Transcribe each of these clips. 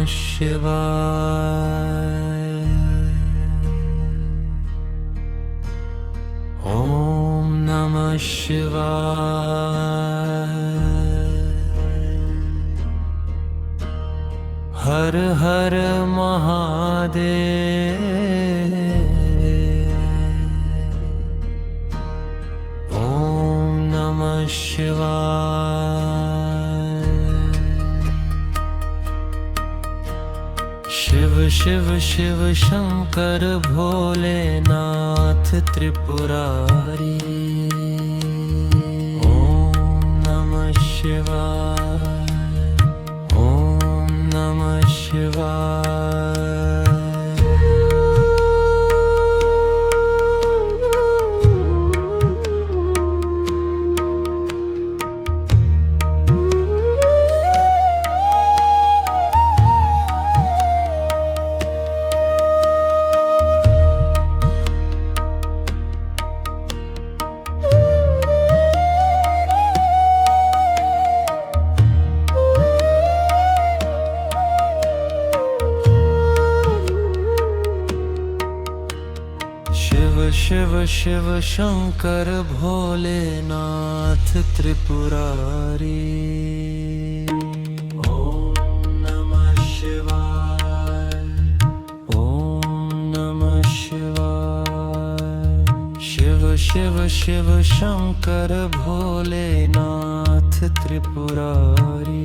शिवाय। ॐ नमः शिवाय। हर हर महादेव। ॐ नमः शिवाय। शिव शिव शिव शंकर भोलेनाथ त्रिपुरारी। ॐ नमः शिवाय। ॐ नमः शिवाय। शिव शिव शंकर भोलेनाथ त्रिपुरारी। ॐ नमः शिवाय। ॐ नमः शिवाय। शिव शिव शिव शंकर भोलेनाथ त्रिपुरारी।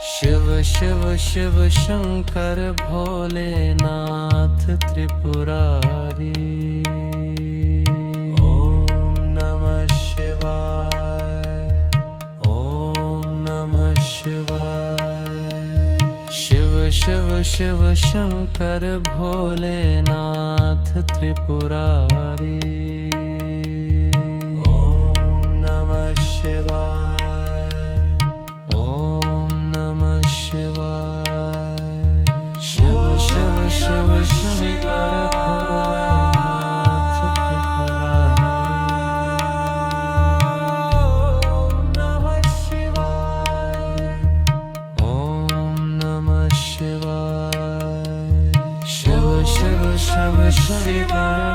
शिव शिव शिव शंकर भोलेनाथ त्रिपुरारी। ॐ नमः शिवाय। ॐ नमः शिवाय। शिव शिव शिव शंकर भोलेनाथ त्रिपुरारी। ॐ नमः शिवाय। शिव शिव शिव शंकर भोलेनाथ त्रिपुरारी। ॐ नमः शिवाय। शिव शिव शिव शंकर भोलेनाथ त्रिपुरारी।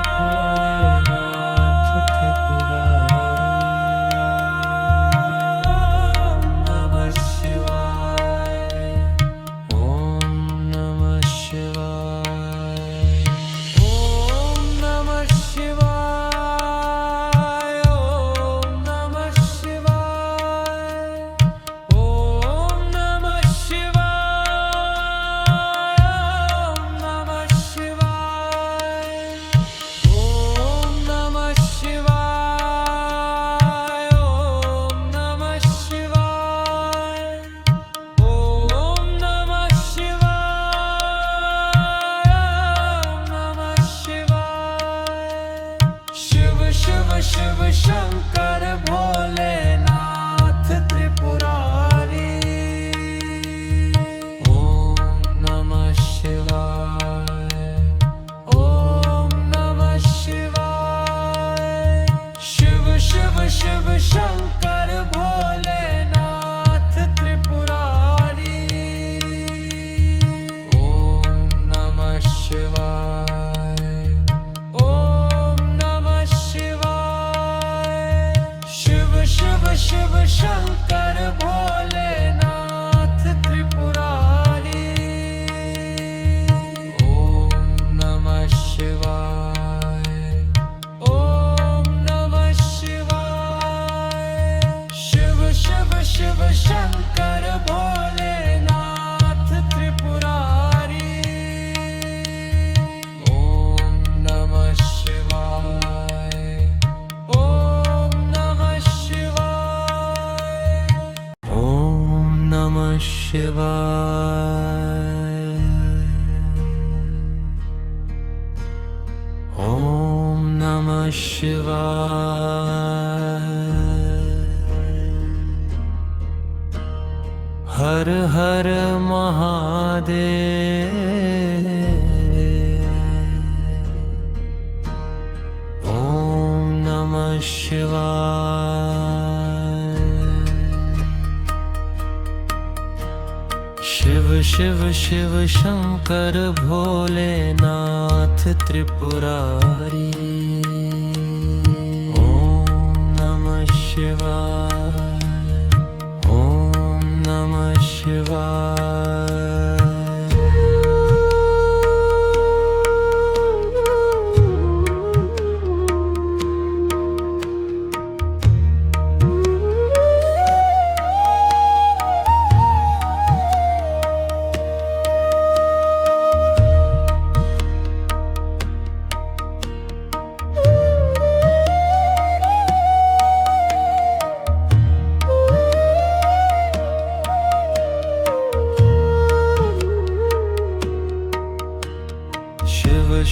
शिवाय। ॐ नमः शिवाय। हर हर महादेव। ॐ नमः शिवाय। शिव शिव शिव शंकर भोलेनाथ त्रिपुरारी। ॐ नमः शिवाय। ॐ नमः शिवाय।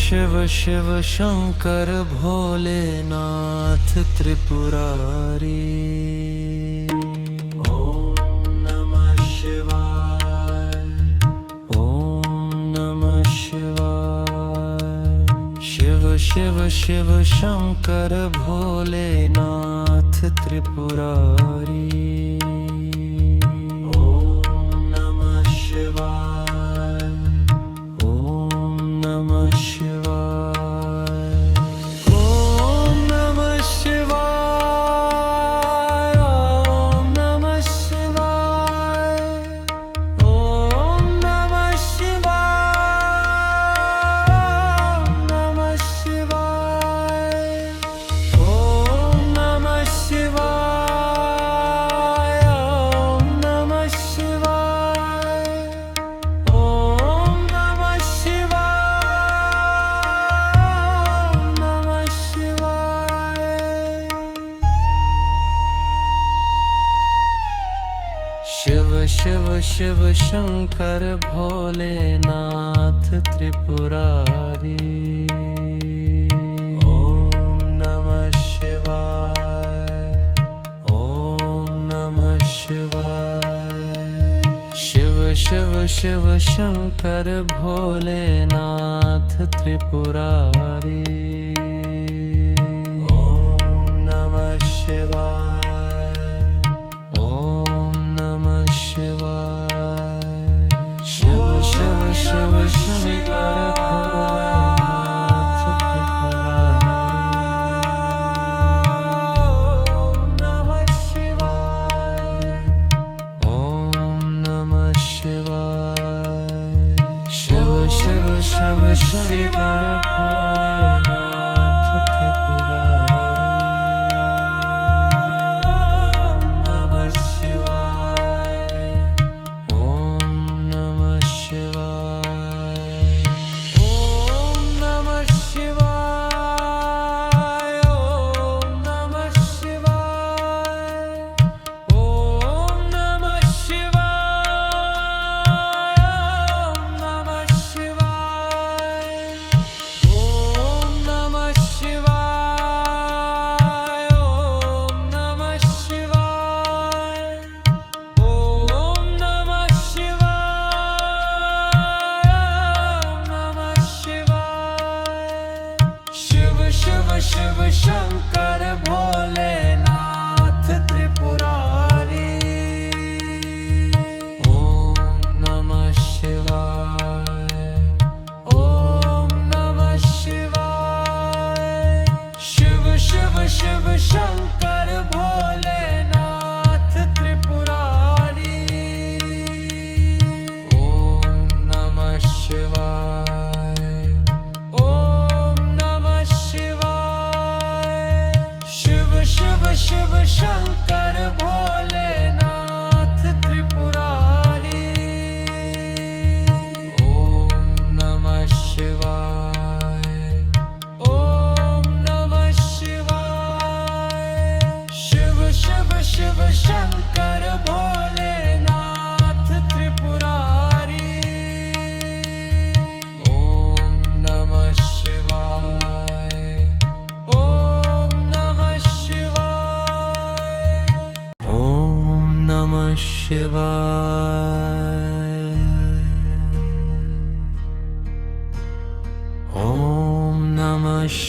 शिव शिव शंकर भोलेनाथ त्रिपुरारी। ॐ नमः शिवाय। ॐ नमः शिवाय। शिव शिव शिव शंकर भोलेनाथ त्रिपुरारी। शिव शिव शिव शंकर भोलेनाथ त्रिपुरारी। ॐ नमः शिवाय। ॐ नमः शिवाय। शिव शिव शिव शंकर भोलेनाथ त्रिपुरारी। ॐ नमः शिवाय। शिव शिव शिव शंकर भोलेनाथ त्रिपुरारी। ॐ नमः शिवाय। शिव शिव शिव शंकर भोलेनाथ त्रिपुरारी।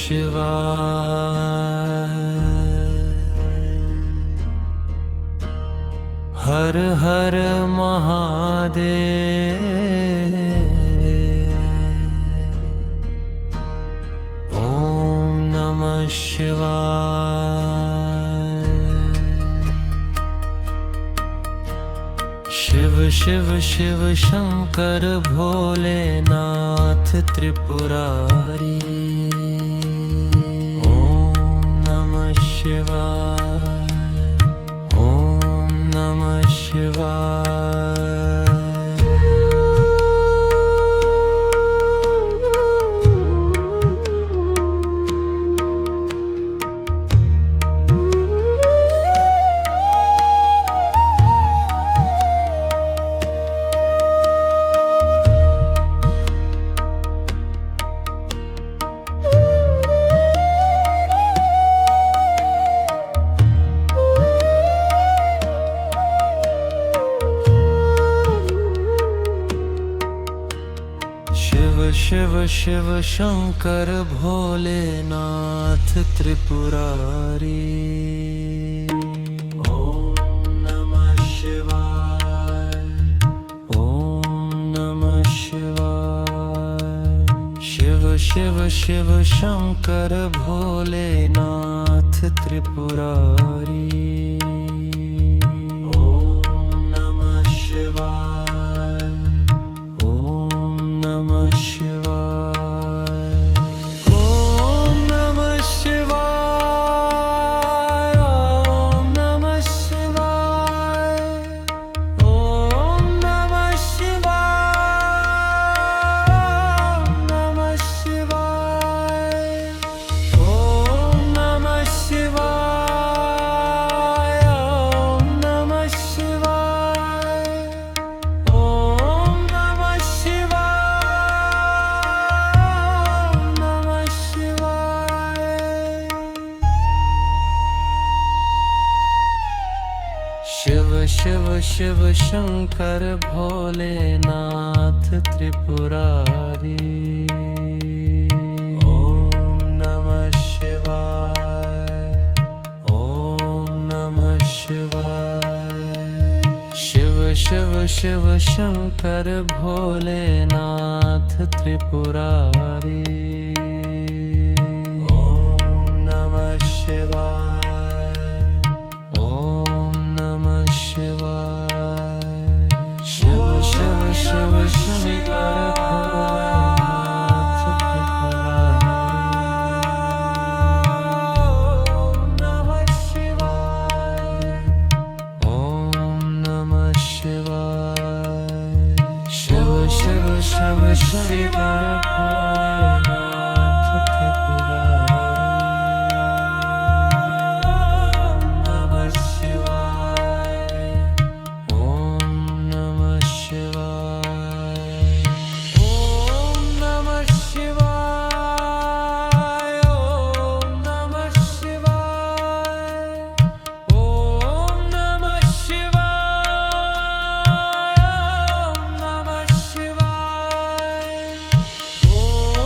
शिवाय। हर हर महादेव। ओम नमः शिवाय। शिव शिव शिव शंकर भोलेनाथ त्रिपुरारी। ओम नमः शिवाय। ओम नमः शिवाय। शिव शिव शंकर भोलेनाथ त्रिपुरारी। ओम नमः शिवाय। ओम नमः शिवाय। शिव शिव शिव शंकर भोलेनाथ त्रिपुरारी। शिव शिव शिव शंकर भोलेनाथ त्रिपुरारी। ओम नमः शिवाय। ओम नमः शिवाय। शिव शिव शिव शंकर भोलेनाथ त्रिपुरारी। ओम नमः शिवाय। शिव शिव शिव शंकर भोलेनाथ त्रिपुरारी। ओम नमः शिवाय। शिव शिव शिव शंकर भोलेनाथ त्रिपुरारी। ओम नमः शिवाय। ओम नमः शिवाय। ओम नमः शिवाय। ओम नमः शिवाय। ओम नमः शिवाय। ओम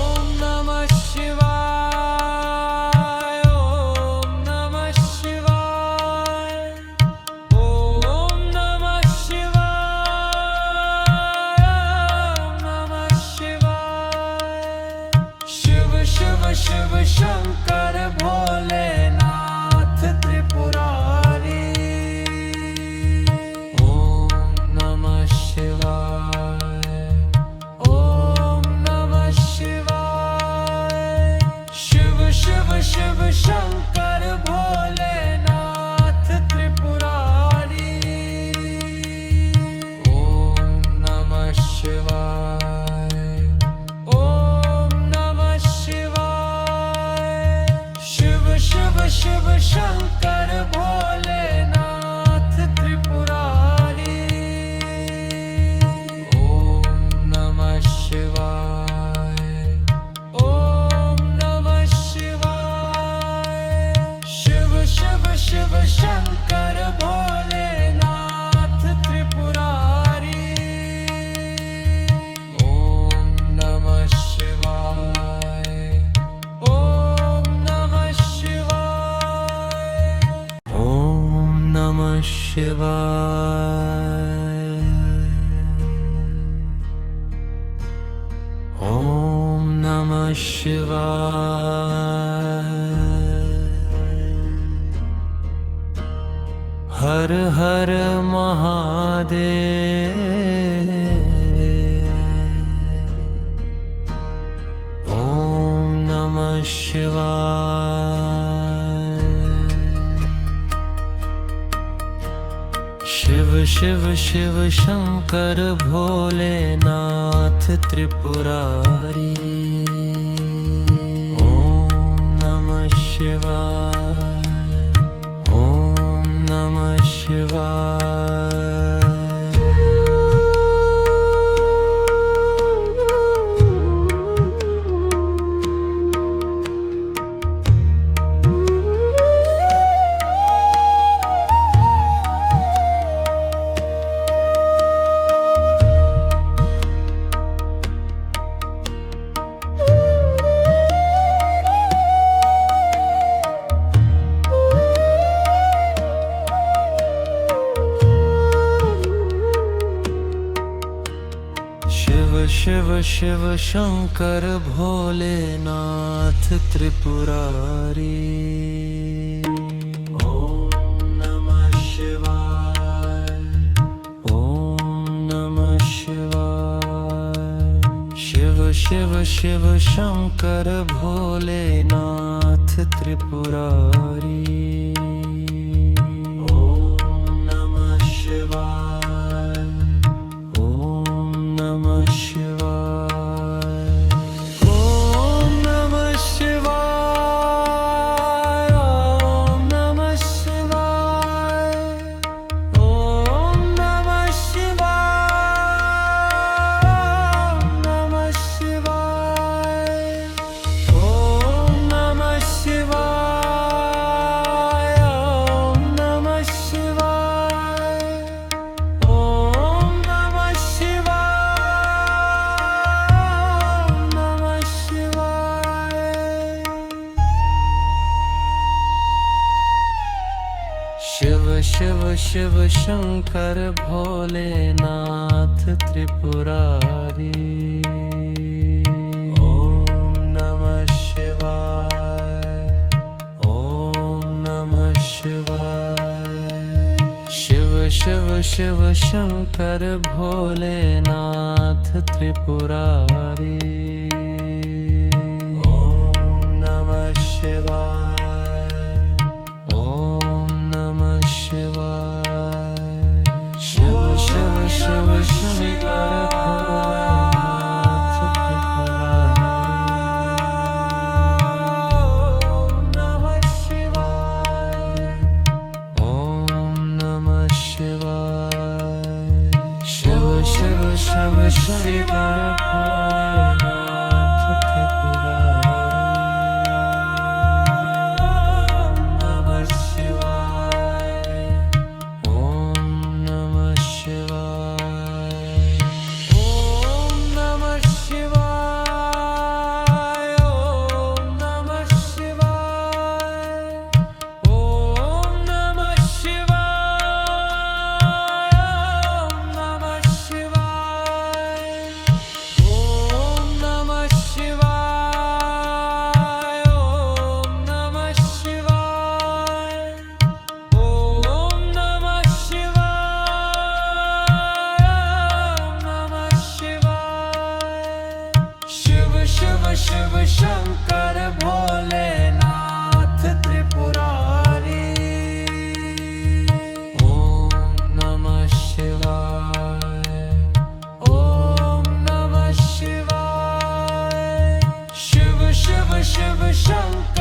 शिवाय। हर हर महादेव। ओम नमः शिवाय। शिव शिव शिव शंकर भोलेनाथ त्रिपुरारी। ओम नमः शिवाय। ओम नमः शिवाय। शिव शिव शंकर भोलेनाथ त्रिपुरारी। ओम नमः शिवाय। ओम नमः शिवाय। शिव शिव शिव शंकर भोलेनाथ त्रिपुरारी। शिव शिव शिव शंकर भोलेनाथ त्रिपुरारी। ओम नमः शिवाय। ओम नमः शिवाय। शिव शिव शिव शंकर भोलेनाथ त्रिपुरारी। ओम नमः शिवाय। शिव शिव शिव शंकर भोलेनाथ त्रिपुरारी। ओम नमः शिवाय। शिव शिव शिव शंकर भोलेनाथ त्रिपुरारी। ओम नमः शिवाय। ओम नमः शिवाय। ओम नमः शिवाय। ओम नमः शिवाय। ओम नमः शिवाय। ओम नमः शिवाय। ओम नमः शिवाय। शिव शिव शिव शंकर भोलेनाथ त्रिपुरारी। ओम नमः शिवाय। ओम नमः शिवाय। शिव शिव शिव शंकर